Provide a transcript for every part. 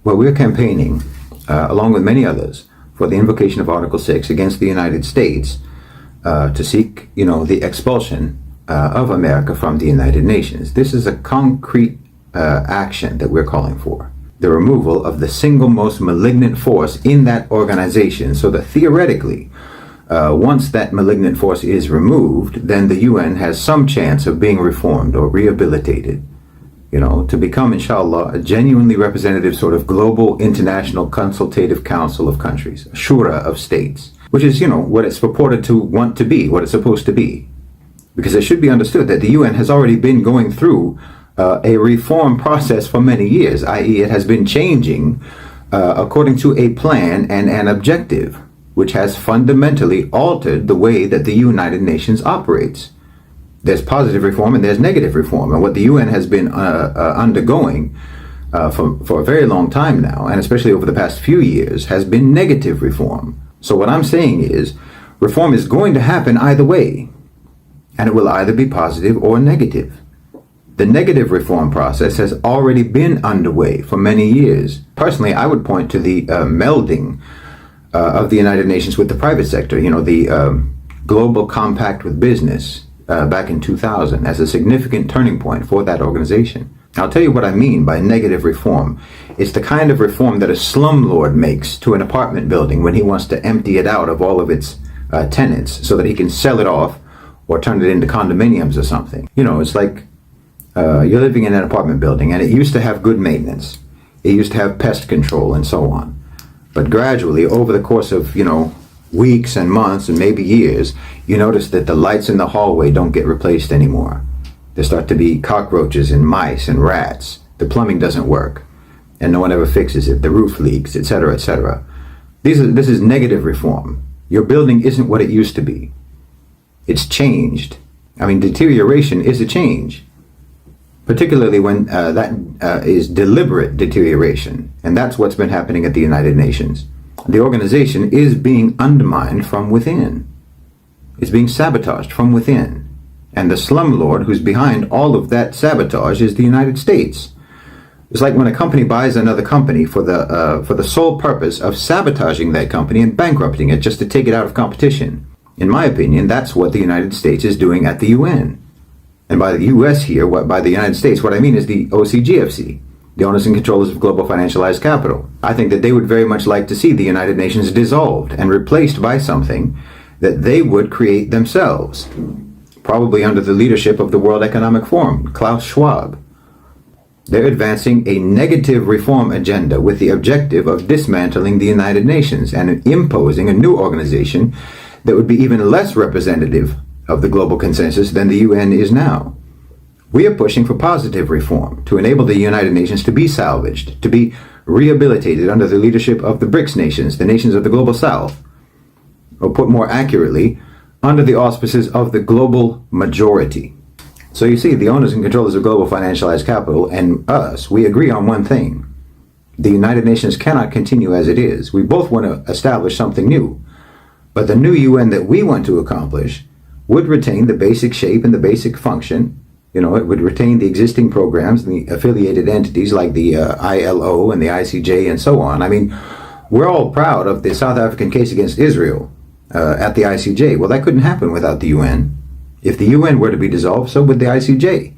Well, we're campaigning, along with many others, for the invocation of Article 6 against the United States to seek, the expulsion of America from the United Nations. This is a concrete action that we're calling for. The removal of the single most malignant force in that organization, so that theoretically, once that malignant force is removed, then the UN has some chance of being reformed or rehabilitated, to become, inshallah, a genuinely representative sort of global international consultative council of countries, a shura of states, which is, what it's purported to want to be, what it's supposed to be. Because it should be understood that the UN has already been going through a reform process for many years, i.e. it has been changing according to a plan and an objective, which has fundamentally altered the way that the United Nations operates. There's positive reform and there's negative reform. And what the UN has been undergoing for a very long time now, and especially over the past few years, has been negative reform. So what I'm saying is, reform is going to happen either way, and it will either be positive or negative. The negative reform process has already been underway for many years. Personally, I would point to the melding of the United Nations with the private sector, the Global Compact with Business back in 2000 as a significant turning point for that organization. I'll tell you what I mean by negative reform. It's the kind of reform that a slumlord makes to an apartment building when he wants to empty it out of all of its tenants so that he can sell it off or turn it into condominiums or something. It's like you're living in an apartment building and it used to have good maintenance. It used to have pest control and so on. But gradually, over the course of, weeks and months and maybe years, you notice that the lights in the hallway don't get replaced anymore. There start to be cockroaches and mice and rats. The plumbing doesn't work and no one ever fixes it. The roof leaks, etc., etc. This is negative reform. Your building isn't what it used to be. It's changed. Deterioration is a change, particularly when that is deliberate deterioration. And that's what's been happening at the United Nations. The organization is being undermined from within. It's being sabotaged from within. And the slumlord who's behind all of that sabotage is the United States. It's like when a company buys another company for the sole purpose of sabotaging that company and bankrupting it just to take it out of competition. In my opinion, that's what the United States is doing at the UN. And by the US here, by the United States, what I mean is the OCGFC, the owners and controllers of global financialized capital. I think that they would very much like to see the United Nations dissolved and replaced by something that they would create themselves, probably under the leadership of the World Economic Forum, Klaus Schwab. They're advancing a negative reform agenda with the objective of dismantling the United Nations and imposing a new organization that would be even less representative of the global consensus than the UN is now. We are pushing for positive reform to enable the United Nations to be salvaged, to be rehabilitated under the leadership of the BRICS nations, the nations of the Global South, or put more accurately, under the auspices of the global majority. So you see, the owners and controllers of global financialized capital and us, we agree on one thing. The United Nations cannot continue as it is. We both want to establish something new. But the new UN that we want to accomplish would retain the basic shape and the basic function. It would retain the existing programs and the affiliated entities like the ILO and the ICJ and so on. We're all proud of the South African case against Israel at the ICJ. Well, that couldn't happen without the UN. If the UN were to be dissolved, so would the ICJ.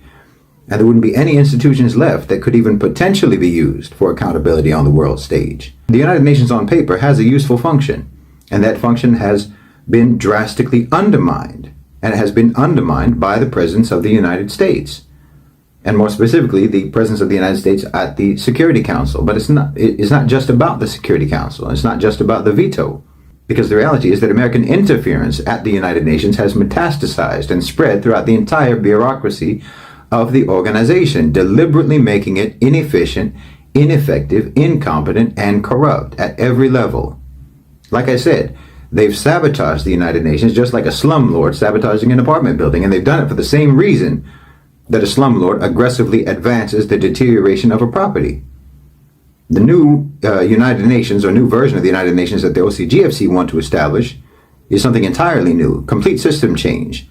And there wouldn't be any institutions left that could even potentially be used for accountability on the world stage. The United Nations on paper has a useful function, and that function has been drastically undermined. And it has been undermined by the presence of the United States. And more specifically, the presence of the United States at the Security Council. But it's not just about the Security Council. It's not just about the veto. Because the reality is that American interference at the United Nations has metastasized and spread throughout the entire bureaucracy of the organization, deliberately making it inefficient, ineffective, incompetent, and corrupt at every level. Like I said, they've sabotaged the United Nations just like a slumlord sabotaging an apartment building, and they've done it for the same reason that a slumlord aggressively advances the deterioration of a property. The new United Nations, or new version of the United Nations that the OCGFC want to establish, is something entirely new, complete system change.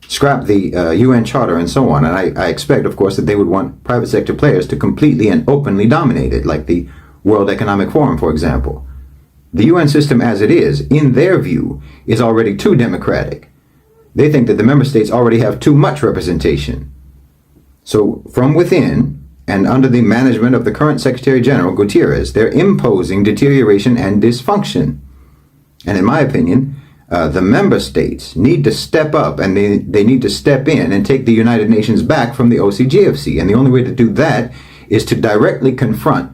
Scrap the UN Charter and so on, and I expect, of course, that they would want private sector players to completely and openly dominate it, like the World Economic Forum, for example. The UN system as it is, in their view, is already too democratic. They think that the member states already have too much representation. So from within, and under the management of the current Secretary General, Gutierrez, they're imposing deterioration and dysfunction. And in my opinion, the member states need to step up, and they need to step in and take the United Nations back from the OCGFC. And the only way to do that is to directly confront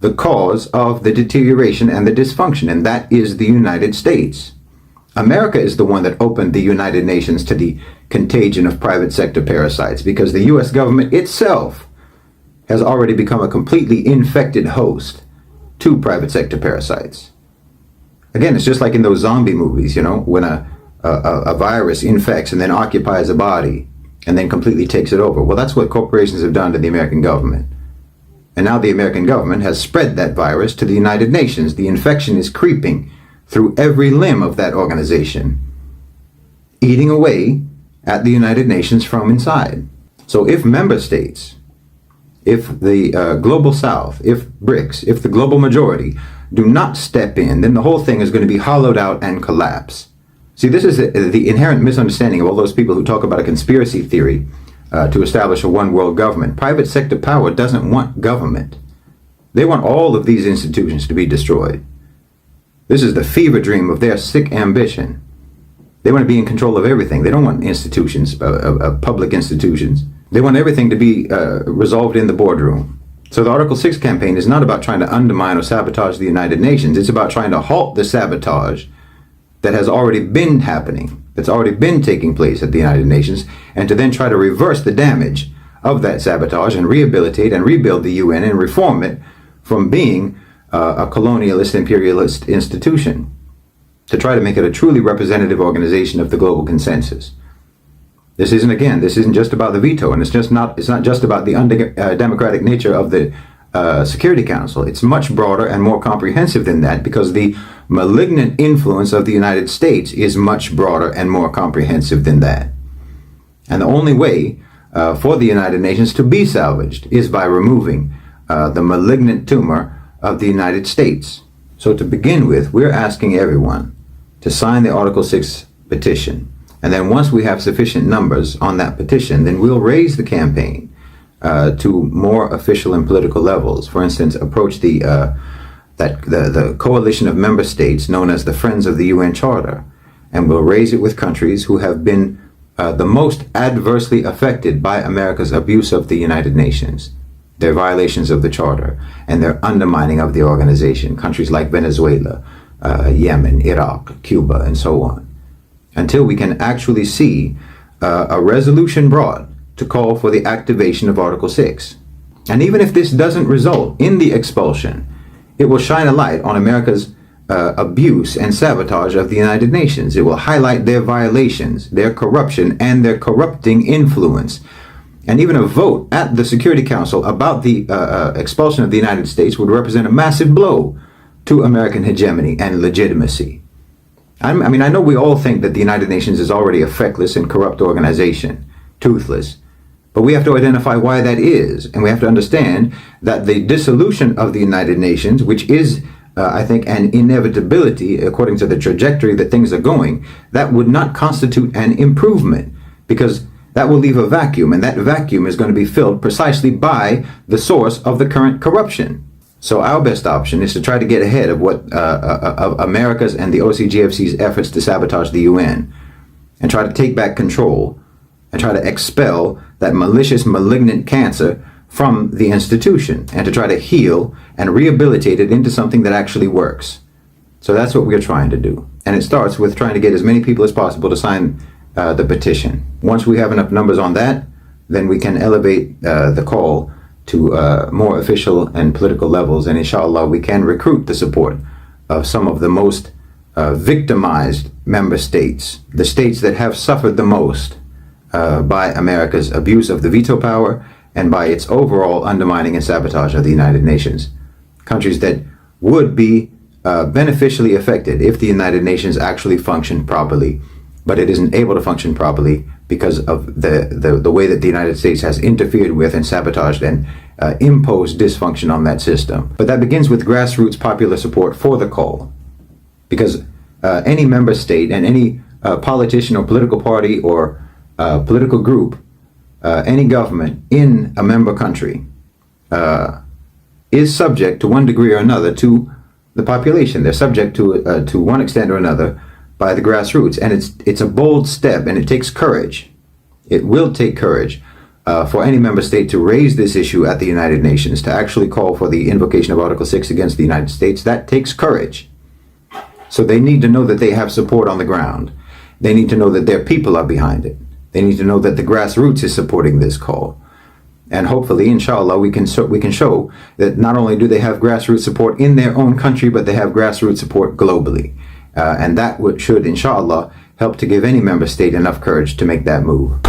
the cause of the deterioration and the dysfunction, and that is the United States. America is the one that opened the United Nations to the contagion of private sector parasites, because the US government itself has already become a completely infected host to private sector parasites. Again, it's just like in those zombie movies, you know, when a virus infects and then occupies a body and then completely takes it over. Well, that's what corporations have done to the American government. And now the American government has spread that virus to the United Nations. The infection is creeping through every limb of that organization, eating away at the United Nations from inside. So if member states, if the global south, if BRICS, if the global majority do not step in, then the whole thing is going to be hollowed out and collapse. See, this is the inherent misunderstanding of all those people who talk about a conspiracy theory to establish a one world government. Private sector power doesn't want government. They want all of these institutions to be destroyed. This is the fever dream of their sick ambition. They want to be in control of everything. They don't want institutions, public institutions. They want everything to be resolved in the boardroom. So the Article 6 campaign is not about trying to undermine or sabotage the United Nations. It's about trying to halt the sabotage that has already been happening, that's already been taking place at the United Nations, and to then try to reverse the damage of that sabotage and rehabilitate and rebuild the UN and reform it from being a colonialist, imperialist institution, to try to make it a truly representative organization of the global consensus. This isn't just about the veto, and it's not just about the undemocratic nature of the Security Council. It's much broader and more comprehensive than that, because the malignant influence of the United States is much broader and more comprehensive than that. And the only way for the United Nations to be salvaged is by removing the malignant tumor of the United States. So to begin with, we're asking everyone to sign the Article 6 petition. And then once we have sufficient numbers on that petition, then we'll raise the campaign to more official and political levels. For instance, approach the coalition of member states known as the Friends of the UN Charter, and we'll raise it with countries who have been the most adversely affected by America's abuse of the United Nations, their violations of the Charter, and their undermining of the organization. Countries like Venezuela, Yemen, Iraq, Cuba, and so on. Until we can actually see a resolution brought to call for the activation of Article 6. And even if this doesn't result in the expulsion, it will shine a light on America's abuse and sabotage of the United Nations. It will highlight their violations, their corruption, and their corrupting influence. And even a vote at the Security Council about the expulsion of the United States would represent a massive blow to American hegemony and legitimacy. I mean, I know we all think that the United Nations is already a feckless and corrupt organization, toothless, but we have to identify why that is, and we have to understand that the dissolution of the United Nations, which is, I think, an inevitability according to the trajectory that things are going, that would not constitute an improvement, because that will leave a vacuum, and that vacuum is going to be filled precisely by the source of the current corruption. So our best option is to try to get ahead of what of America's and the OCGFC's efforts to sabotage the UN, and try to take back control and try to expel that malicious, malignant cancer from the institution, and to try to heal and rehabilitate it into something that actually works. So that's what we're trying to do. And it starts with trying to get as many people as possible to sign the petition. Once we have enough numbers on that, then we can elevate the call to more official and political levels, and inshallah we can recruit the support of some of the most victimized member states, the states that have suffered the most by America's abuse of the veto power and by its overall undermining and sabotage of the United Nations. Countries that would be beneficially affected if the United Nations actually functioned properly, but it isn't able to function properly because of the way that the United States has interfered with and sabotaged and imposed dysfunction on that system. But that begins with grassroots popular support for the call, because any member state and any politician or political party or political group, any government in a member country is subject to one degree or another to the population. They're subject to one extent or another by the grassroots, and it's a bold step, and it takes courage. It will take courage for any member state to raise this issue at the United Nations, to actually call for the invocation of Article 6 against the United States. That takes courage. So they need to know that they have support on the ground. They need to know that their people are behind it. They need to know that the grassroots is supporting this call. And hopefully, inshallah, we can show that not only do they have grassroots support in their own country, but they have grassroots support globally. And that should, inshallah, help to give any member state enough courage to make that move.